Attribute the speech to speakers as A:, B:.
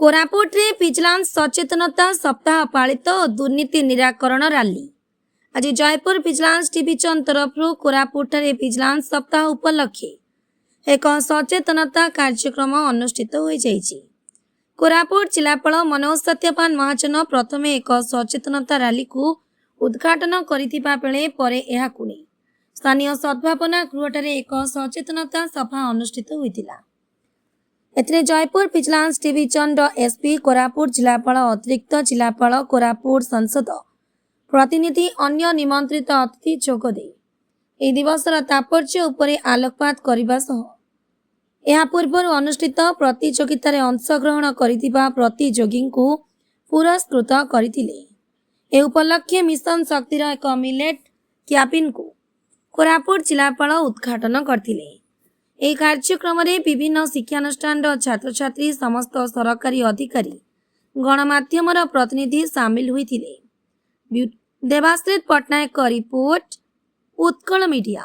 A: कोरापुट रे विजिलेंस सचेतनता सप्ताह पालित और दुर्नीति निराकरण रैली। आज जयपुर विजिलेंस डिविजन तरफ कोरापुट रे विजिलेंस सप्ताह उपलक्षे एक सचेतनता कार्यक्रम अनुष्ठित हो जाइछि। कोरापुट जिलापाल मनोज सत्यपान महाजन प्रथम एक सचेतनता रैली को उद्घाटन करथिबा बेले परे एहाकु नै स्थानीय सद्भावना गृहठारे एक सचेतनता सभा अनुष्ठित होइतिला। एथिरे Jeypore vigilance division SP Koraput जिलापाल अतिरिक्त जिलापाल कोरापुट संसद प्रतिनिधि अन्य निमंत्रित अतिथि जोगदे ए दिवसर तात्पर्य उपरे आलोकपात करने सह यह पूर्व अनुष्ठित प्रतियोगितार अंशग्रहण करिथिबा प्रतियोगी को पुरस्कृत करथिले। ए उपलक्षे मिशन शक्तिर एक मिलेट क्याबिन को कोरापुट जिलापाल उद्घाटन करथिले। এই কার্যক্রমে বিভিন্ন শিক্ষানুষ্ঠানর ছাত্রছাত্রী সমস্ত সরকারি অধিকারী গণমাধ্যমর প্রতিনিধি সামিল হয়েছিলেন। দেবাশ্রিত পট্টনায়ক রিপোর্ট, উৎকল মিডিয়া।